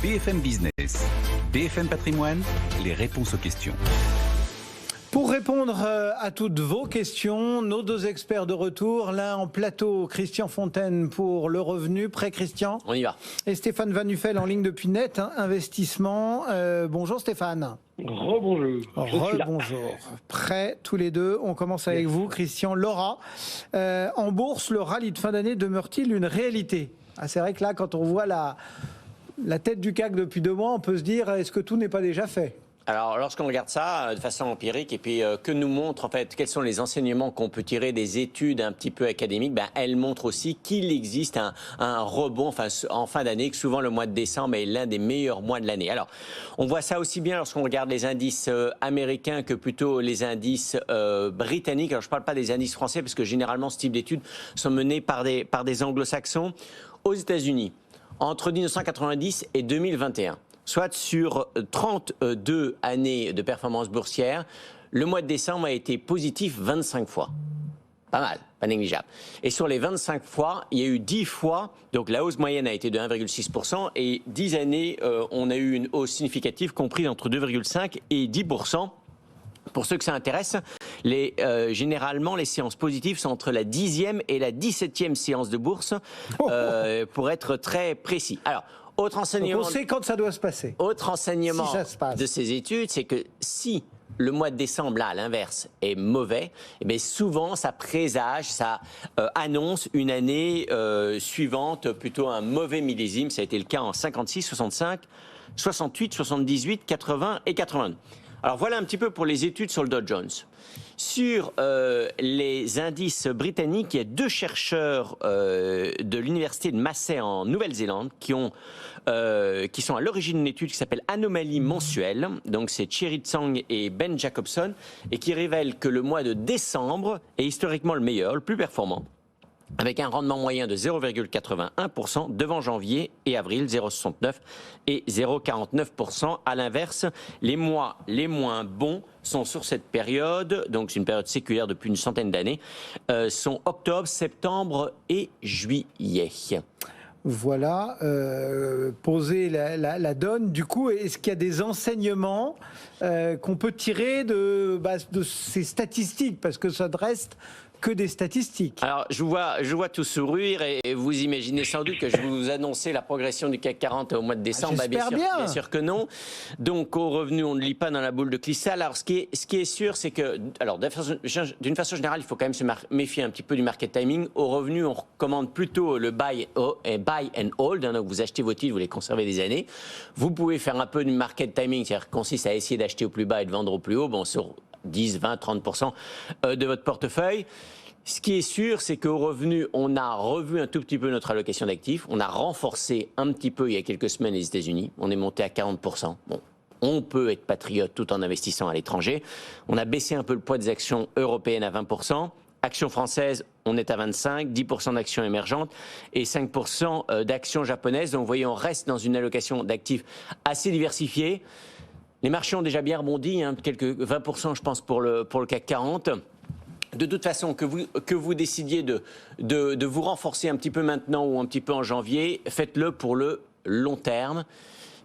BFM Business, BFM Patrimoine, les réponses aux questions. Pour répondre à toutes vos questions, nos deux experts de retour, l'un en plateau, Christian Fontaine pour le revenu, prêt Christian. On y va. Et Stéphane Van Nuffel en ligne depuis Net Investissement. Bonjour Stéphane. Rebonjour. Rebonjour. Prêts tous les deux. On commence avec vous, Christian. Laura, en bourse, le rallye de fin d'année demeure-t-il une réalité ? C'est vrai que là, quand on voit la tête du CAC depuis 2 mois, on peut se dire, est-ce que tout n'est pas déjà fait ? Alors, lorsqu'on regarde ça de façon empirique et puis que nous montre en fait quels sont les enseignements qu'on peut tirer des études un petit peu académiques, elle montre aussi qu'il existe un rebond en fin d'année, que souvent le mois de décembre est l'un des meilleurs mois de l'année. Alors, on voit ça aussi bien lorsqu'on regarde les indices américains que plutôt les indices britanniques. Alors, je ne parle pas des indices français parce que généralement ce type d'études sont menées par des anglo-saxons. Aux États-Unis, entre 1990 et 2021. Soit sur 32 années de performance boursière, le mois de décembre a été positif 25 fois. Pas mal, pas négligeable. Et sur les 25 fois, il y a eu 10 fois, donc la hausse moyenne a été de 1,6%, et 10 années, on a eu une hausse significative comprise entre 2,5 et 10%. Pour ceux que ça intéresse, généralement, les séances positives sont entre la 10e et la 17e séance de bourse, pour être très précis. Alors, autre enseignement, donc on sait quand ça doit se passer. Autre enseignement si ça se passe. De ces études, c'est que si le mois de décembre, là, à l'inverse, est mauvais, eh bien souvent, ça présage, ça annonce une année suivante, plutôt un mauvais millésime. Ça a été le cas en 56, 65, 68, 78, 80 et 82. Alors voilà un petit peu pour les études sur le Dow Jones. Sur les indices britanniques, il y a 2 chercheurs de l'université de Massey en Nouvelle-Zélande qui sont à l'origine d'une étude qui s'appelle Anomalie mensuelle. Donc c'est Thierry Tsang et Ben Jacobson, et qui révèlent que le mois de décembre est historiquement le meilleur, le plus performant, avec un rendement moyen de 0,81% devant janvier et avril, 0,69 et 0,49%. À l'inverse, les mois les moins bons sont sur cette période, donc c'est une période séculaire depuis une centaine d'années, sont octobre, septembre et juillet. Voilà, poser la donne. Du coup, est-ce qu'il y a des enseignements qu'on peut tirer de ces statistiques ? Parce que ça ne reste que des statistiques. Alors, je vois tout sourire et vous imaginez sans doute que je vais vous annoncer la progression du CAC 40 au mois de décembre. Bien sûr que non. Donc, au revenu, on ne lit pas dans la boule de cristal. Alors, ce qui est sûr, c'est que, alors, d'une façon générale, il faut quand même se méfier un petit peu du market timing. Au revenu, on recommande plutôt le buy and hold. Donc, vous achetez vos titres, vous les conservez des années. Vous pouvez faire un peu du market timing, c'est-à-dire consiste à essayer d'acheter au plus bas et de vendre au plus haut. Sur 10, 20, 30% de votre portefeuille. Ce qui est sûr, c'est qu'au revenu, on a revu un tout petit peu notre allocation d'actifs. On a renforcé un petit peu il y a quelques semaines les États-Unis. On est monté à 40%. Bon, on peut être patriote tout en investissant à l'étranger. On a baissé un peu le poids des actions européennes à 20%. Actions françaises, on est à 25%, 10% d'actions émergentes et 5% d'actions japonaises. Donc vous voyez, on reste dans une allocation d'actifs assez diversifiée. Les marchés ont déjà bien rebondi, quelques 20% je pense pour le CAC 40. De toute façon, que vous décidiez de vous renforcer un petit peu maintenant ou un petit peu en janvier, faites-le pour le long terme.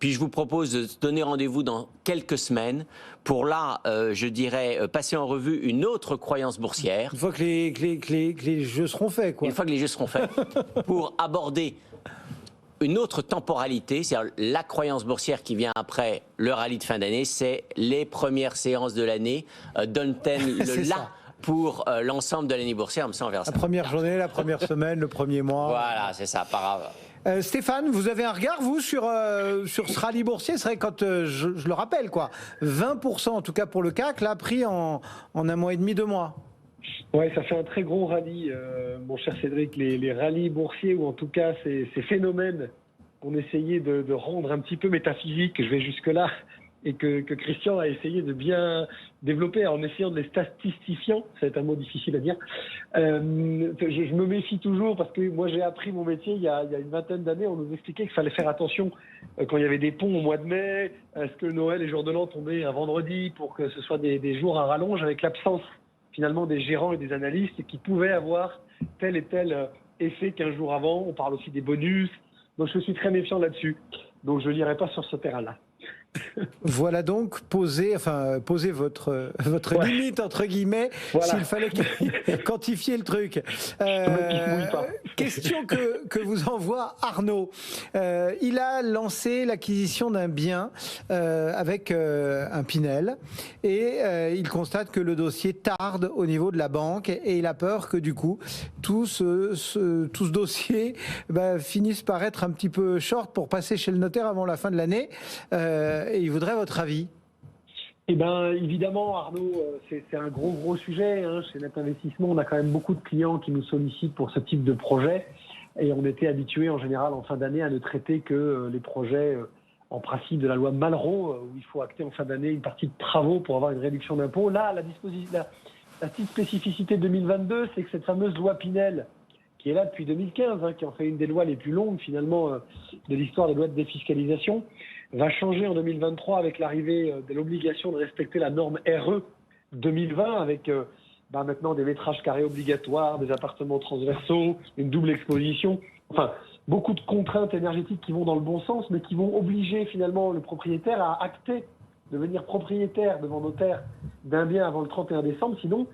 Puis je vous propose de se donner rendez-vous dans quelques semaines pour là, je dirais, passer en revue une autre croyance boursière. Une fois que les jeux seront faits, quoi. Une fois que les jeux seront faits, pour aborder une autre temporalité, c'est-à-dire la croyance boursière qui vient après le rallye de fin d'année, c'est les premières séances de l'année. Donne-t-elle pour l'ensemble de l'année boursière, ça on verra ça. La première journée, la première semaine, le premier mois. Voilà, c'est ça, par Stéphane, vous avez un regard, vous, sur ce rallye boursier ? C'est vrai, quand je le rappelle, quoi, 20% en tout cas pour le CAC, là, pris en 1 mois et demi, 2 mois. Ouais, ça fait un très gros rallye, mon cher Cédric. Les rallyes boursiers, ou en tout cas ces phénomènes qu'on essayait de rendre un petit peu métaphysiques, je vais jusque-là, et que Christian a essayé de bien développer en essayant de les statistifiant. C'est un mot difficile à dire. Je me méfie toujours parce que moi j'ai appris mon métier il y a une vingtaine d'années. On nous expliquait qu'il fallait faire attention quand il y avait des ponts au mois de mai. Est-ce que Noël et jour de l'an tombaient un vendredi pour que ce soit des jours à rallonge, avec l'absence finalement des gérants et des analystes qui pouvaient avoir tel et tel effet qu'un jour avant. On parle aussi des bonus, Donc je suis très méfiant là-dessus. Donc je n'irai pas sur ce terrain-là. Voilà donc posez votre limite entre guillemets, voilà. S'il fallait quantifier le truc. Question que vous envoie Arnaud. Il a lancé l'acquisition d'un bien avec un Pinel et il constate que le dossier tarde au niveau de la banque et il a peur que du coup tout ce dossier finisse par être un petit peu short pour passer chez le notaire avant la fin de l'année. Et il voudrait votre avis. Eh bien, évidemment, Arnaud, c'est un gros sujet. Chez Net Investissement, on a quand même beaucoup de clients qui nous sollicitent pour ce type de projet. Et on était habitués, en général, en fin d'année, à ne traiter que les projets, en principe, de la loi Malraux, où il faut acter en fin d'année une partie de travaux pour avoir une réduction d'impôt. Là, la petite spécificité 2022, c'est que cette fameuse loi Pinel, qui est là depuis 2015, qui en fait une des lois les plus longues, finalement, de l'histoire des lois de défiscalisation, va changer en 2023 avec l'arrivée de l'obligation de respecter la norme RE 2020 avec maintenant des métrages carrés obligatoires, des appartements transversaux, une double exposition. Enfin, beaucoup de contraintes énergétiques qui vont dans le bon sens, mais qui vont obliger finalement le propriétaire à acter, devenir propriétaire devant notaire d'un bien avant le 31 décembre. Sinon,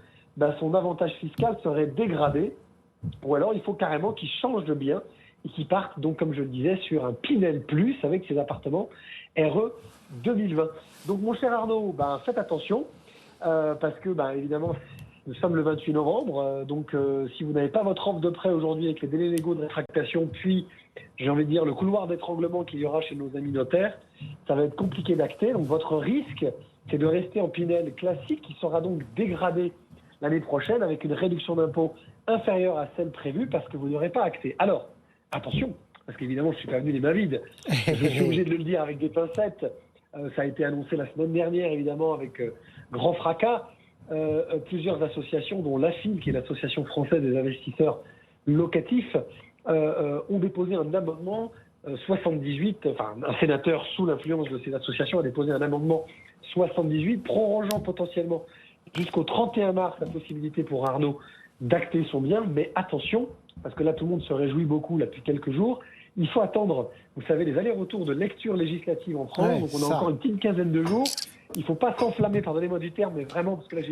son avantage fiscal serait dégradé. Ou alors, il faut carrément qu'il change de bien et qui partent, donc, comme je le disais, sur un Pinel Plus avec ces appartements RE 2020. Donc, mon cher Arnaud, faites attention, parce que, évidemment, nous sommes le 28 novembre, donc si vous n'avez pas votre offre de prêt aujourd'hui avec les délais légaux de rétractation, puis, j'ai envie de dire, le couloir d'étranglement qu'il y aura chez nos amis notaires, ça va être compliqué d'acter. Donc, votre risque, c'est de rester en Pinel classique, qui sera donc dégradé l'année prochaine avec une réduction d'impôt inférieure à celle prévue, parce que vous n'aurez pas acté. Alors, attention, parce qu'évidemment, je ne suis pas venu les mains vides. Je suis obligé de le dire avec des pincettes. Ça a été annoncé la semaine dernière, évidemment, avec grand fracas. Plusieurs associations, dont l'AFIL, qui est l'Association française des investisseurs locatifs, ont déposé un amendement 78, enfin, un sénateur sous l'influence de ces associations a déposé un amendement 78, prorogeant potentiellement jusqu'au 31 mars la possibilité pour Arnaud d'acter son bien, mais attention, parce que là tout le monde se réjouit beaucoup là, depuis quelques jours, il faut attendre, vous savez, les allers-retours de lecture législative en France, donc on a encore une petite quinzaine de jours, il ne faut pas s'enflammer, pardonnez-moi du terme, mais vraiment, parce que là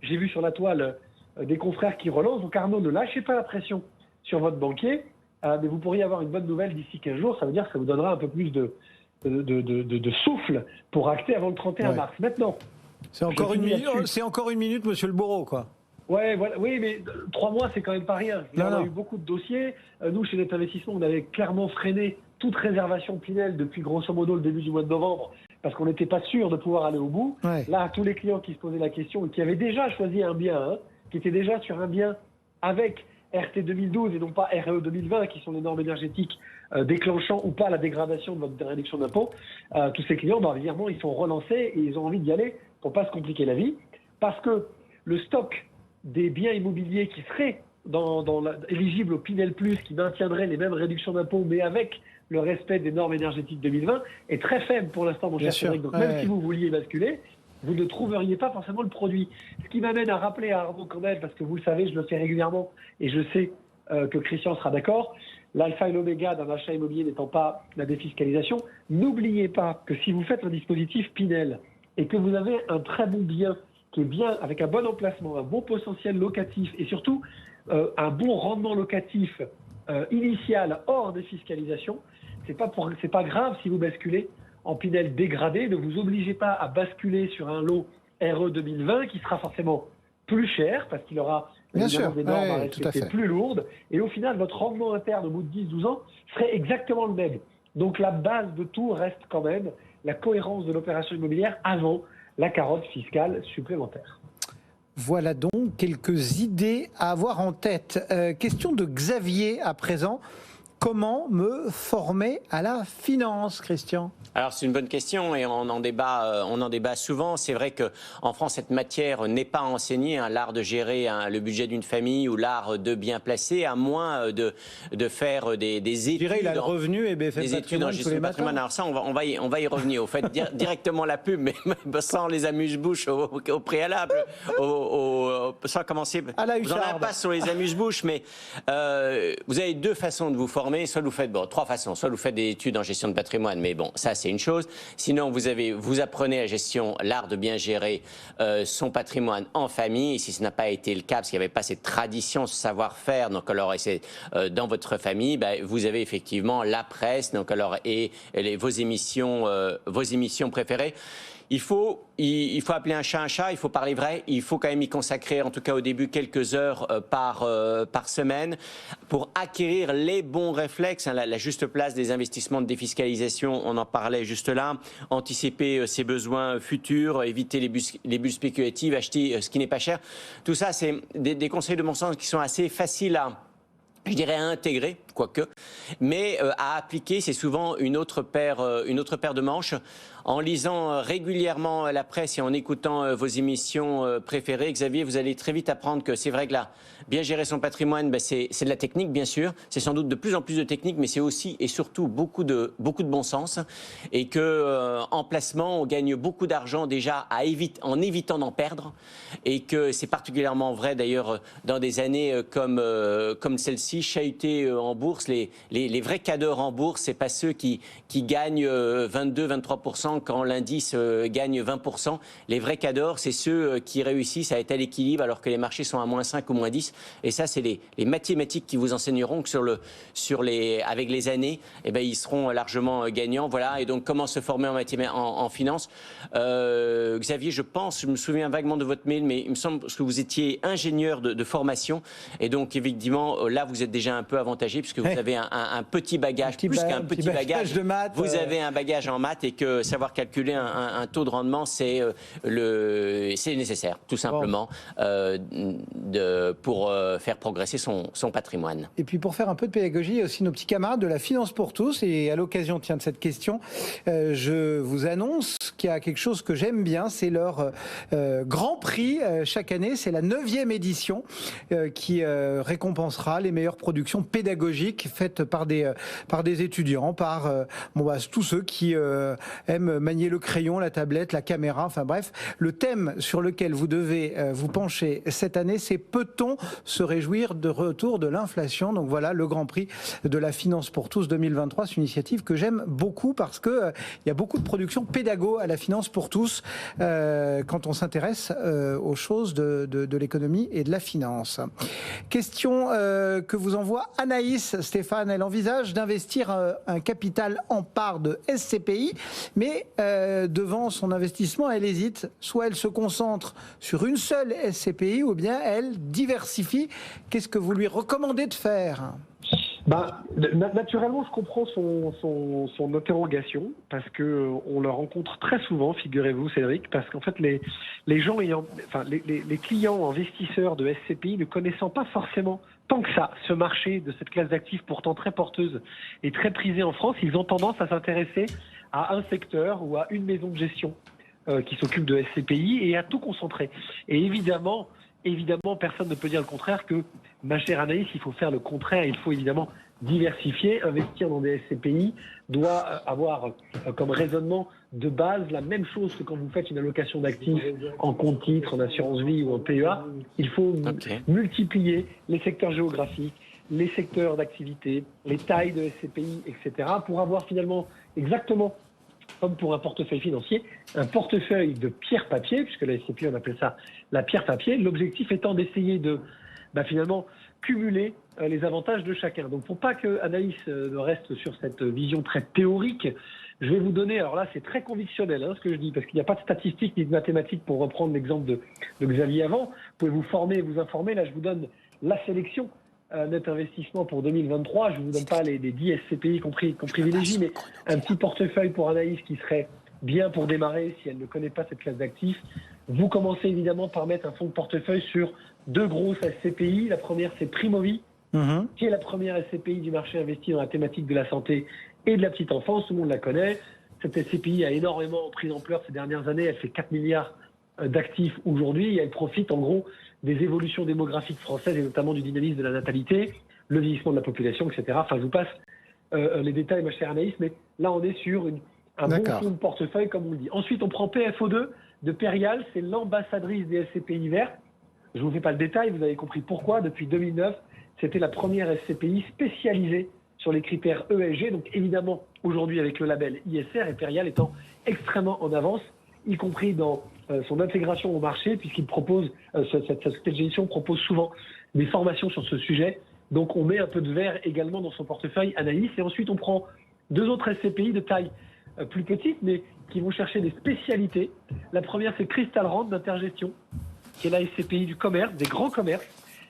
j'ai vu sur la toile des confrères qui relancent, donc Arnaud, ne lâchez pas la pression sur votre banquier, mais vous pourriez avoir une bonne nouvelle d'ici 15 jours, ça veut dire que ça vous donnera un peu plus de souffle pour acter avant le 31 mars. Maintenant, c'est encore une minute, monsieur Le Bourreau, quoi. Ouais, voilà. Oui, mais 3 mois, c'est quand même pas rien. On a eu beaucoup de dossiers. Nous, chez Net Investissement, on avait clairement freiné toute réservation Pinel depuis grosso modo le début du mois de novembre, parce qu'on n'était pas sûr de pouvoir aller au bout. Ouais. Là, tous les clients qui se posaient la question et qui avaient déjà choisi un bien, qui étaient déjà sur un bien avec RT 2012 et non pas RE 2020, qui sont les normes énergétiques déclenchant ou pas la dégradation de votre réduction d'impôt, tous ces clients, évidemment, ils sont relancés et ils ont envie d'y aller pour pas se compliquer la vie, parce que le stock des biens immobiliers qui seraient éligibles au Pinel Plus, qui maintiendraient les mêmes réductions d'impôts, mais avec le respect des normes énergétiques 2020, est très faible pour l'instant, mon cher Cédric. Donc même si vous vouliez basculer, vous ne trouveriez pas forcément le produit. Ce qui m'amène à rappeler à Arnaud quand même, parce que vous le savez, je le fais régulièrement, et je sais que Christian sera d'accord, l'alpha et l'oméga d'un achat immobilier n'étant pas la défiscalisation, n'oubliez pas que si vous faites un dispositif Pinel et que vous avez un très bon bien, qui est bien avec un bon emplacement, un bon potentiel locatif et surtout un bon rendement locatif initial hors défiscalisation, c'est pas grave si vous basculez en Pinel dégradé. Ne vous obligez pas à basculer sur un lot RE 2020 qui sera forcément plus cher parce qu'il aura des normes à respecter plus lourdes. Et au final, votre rendement interne au bout de 10-12 ans serait exactement le même. Donc la base de tout reste quand même la cohérence de l'opération immobilière avant la carotte fiscale supplémentaire. Voilà donc quelques idées à avoir en tête. Question de Xavier à présent. Comment me former à la finance, Christian ? Alors c'est une bonne question et on en débat souvent. C'est vrai qu'en France, cette matière n'est pas enseignée, l'art de gérer le budget d'une famille ou l'art de bien placer, à moins de faire des études. Je dirais, il a le revenu et BFM des études en gestion de patrimoine. Alors ça, on va y revenir. Au fait, directement la pub, mais sans les amuse-bouches au préalable, sans commencer. À la vous en avez pas sur les amuse-bouches, mais vous avez deux façons de vous former. formez, soit vous faites, trois façons, soit vous faites des études en gestion de patrimoine, mais bon, ça c'est une chose. Sinon, vous apprenez à gestion l'art de bien gérer son patrimoine en famille. Et si ce n'a pas été le cas, parce qu'il n'y avait pas cette tradition, ce savoir-faire, donc alors c'est dans votre famille, vous avez effectivement la presse, donc alors et vos émissions préférées. Il faut appeler un chat, il faut parler vrai, il faut quand même y consacrer, en tout cas au début, quelques heures par semaine pour acquérir les bons réflexes, la juste place des investissements de défiscalisation, on en parlait juste là, anticiper ses besoins futurs, éviter les bulles spéculatives, acheter ce qui n'est pas cher. Tout ça, c'est des conseils de bon sens qui sont assez faciles à intégrer, quoique, mais à appliquer, c'est souvent une autre paire de manches. En lisant régulièrement la presse et en écoutant vos émissions préférées, Xavier, vous allez très vite apprendre que c'est vrai que là, bien gérer son patrimoine, c'est de la technique, bien sûr. C'est sans doute de plus en plus de technique, mais c'est aussi et surtout beaucoup de bon sens. Et que en placement, on gagne beaucoup d'argent déjà en évitant d'en perdre. Et que c'est particulièrement vrai d'ailleurs dans des années comme celle-ci, chahuter en bourse. Les vrais cadors en bourse, c'est pas ceux qui gagnent 22-23% quand l'indice gagne 20%. Les vrais cadors, c'est ceux qui réussissent à être à l'équilibre alors que les marchés sont à -5 ou -10. Et ça, c'est les mathématiques qui vous enseigneront que avec les années, ils seront largement gagnants. Voilà. Et donc, comment se former en finance Xavier, je me souviens vaguement de votre mail, mais il me semble que vous étiez ingénieur de formation. Et donc, effectivement, là, vous êtes déjà un peu avantagé puisque vous avez un petit bagage, plus qu'un petit bagage de maths. Vous avez un bagage en maths et que savoir calculer un taux de rendement, c'est nécessaire, tout simplement, pour faire progresser son patrimoine. Et puis pour faire un peu de pédagogie, il y a aussi nos petits camarades de la Finance pour tous. Et à l'occasion de cette question, je vous annonce qu'il y a quelque chose que j'aime bien, c'est leur Grand Prix chaque année. C'est la 9e édition qui récompensera les meilleures productions pédagogiques faites par des étudiants, par tous ceux qui aiment manier le crayon, la tablette, la caméra, enfin bref. Le thème sur lequel vous devez vous pencher cette année, c'est peut-on se réjouir de retour de l'inflation? Donc voilà, le Grand Prix de la Finance pour tous 2023, c'est une initiative que j'aime beaucoup parce que il y a beaucoup de productions pédago à la Finance pour tous quand on s'intéresse aux choses de l'économie et de la finance. Question que vous envoie Anaïs. Stéphane, elle envisage d'investir un capital en part de SCPI, mais devant son investissement, elle hésite. Soit elle se concentre sur une seule SCPI ou bien elle diversifie. Qu'est-ce que vous lui recommandez de faire ? Naturellement, je comprends son interrogation parce que on le rencontre très souvent, figurez-vous, Cédric, parce qu'en fait, les clients investisseurs de SCPI ne connaissant pas forcément tant que ça ce marché de cette classe d'actifs pourtant très porteuse et très prisée en France, ils ont tendance à s'intéresser à un secteur ou à une maison de gestion qui s'occupe de SCPI et à tout concentrer. Et évidemment, personne ne peut dire le contraire que, ma chère Anaïs, il faut faire le contraire. Il faut évidemment diversifier. Investir dans des SCPI doit avoir comme raisonnement de base la même chose que quand vous faites une allocation d'actifs en compte titre, en assurance vie ou en PEA. Il faut multiplier les secteurs géographiques, les secteurs d'activité, les tailles de SCPI, etc. pour avoir finalement exactement comme pour un portefeuille financier, un portefeuille de pierre-papier, puisque la SCPI, on appelle ça la pierre-papier, l'objectif étant d'essayer de finalement cumuler les avantages de chacun. Donc pour pas que Anaïs reste sur cette vision très théorique, je vais vous donner, alors là c'est très convictionnel ce que je dis, parce qu'il n'y a pas de statistiques ni de mathématiques pour reprendre l'exemple de Xavier avant. Vous pouvez vous former et vous informer, là je vous donne la sélection net investissement pour 2023, je ne vous donne pas les 10 SCPI qu'on privilégie, mais un petit portefeuille pour Anaïs qui serait bien pour démarrer si elle ne connaît pas cette classe d'actifs. Vous commencez évidemment par mettre un fonds de portefeuille sur 2 grosses SCPI. La première, c'est Primovie, qui est la première SCPI du marché investi dans la thématique de la santé et de la petite enfance. Tout le monde la connaît. Cette SCPI a énormément pris d'ampleur ces dernières années. Elle fait 4 milliards d'actifs aujourd'hui et elle profite en gros des évolutions démographiques françaises et notamment du dynamisme de la natalité, le vieillissement de la population, etc. Enfin, je vous passe les détails, ma chère Anaïs, mais là, on est sur un bon fonds de portefeuille, comme on le dit. Ensuite, on prend PFO2 de Perial, c'est l'ambassadrice des SCPI vertes. Je ne vous fais pas le détail, vous avez compris pourquoi. Depuis 2009, c'était la première SCPI spécialisée sur les critères ESG. Donc évidemment, aujourd'hui, avec le label ISR, Impérial étant extrêmement en avance, y compris dans son intégration au marché, puisqu'il propose, cette société de gestion propose souvent des formations sur ce sujet. Donc on met un peu de verre également dans son portefeuille Anaïs. Et ensuite, on prend 2 autres SCPI de taille plus petite, mais qui vont chercher des spécialités. La première, c'est Crystal Rand d'Intergestion, qui est la SCPI du commerce, des grands commerces,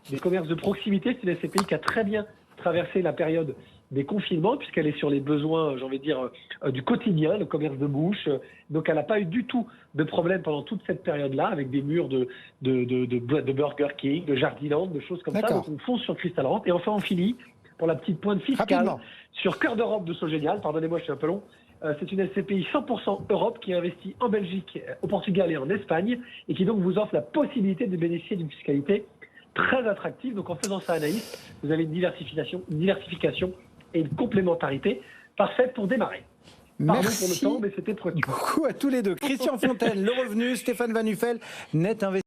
des commerces de proximité. C'est une SCPI qui a très bien traversé la période des confinements, puisqu'elle est sur les besoins, j'ai envie de dire, du quotidien, le commerce de bouche. Donc elle n'a pas eu du tout de problème pendant toute cette période-là, avec des murs de Burger King, de Jardiland, de choses comme ça. Donc on fonce sur Crystal Rand. Et enfin, on finit, pour la petite pointe fiscale, sur Cœur d'Europe de Sogénial. Pardonnez-moi, je suis un peu long. C'est une SCPI 100% Europe qui investit en Belgique, au Portugal et en Espagne, et qui donc vous offre la possibilité de bénéficier d'une fiscalité très attractive. Donc en faisant ça, Anaïs, vous avez une diversification et une complémentarité parfaite pour démarrer. Pardon pour le temps, mais c'était beaucoup à tous les deux. Christian Fontaine, Le Revenu, Stéphane Van Nuffel, Net Investissement.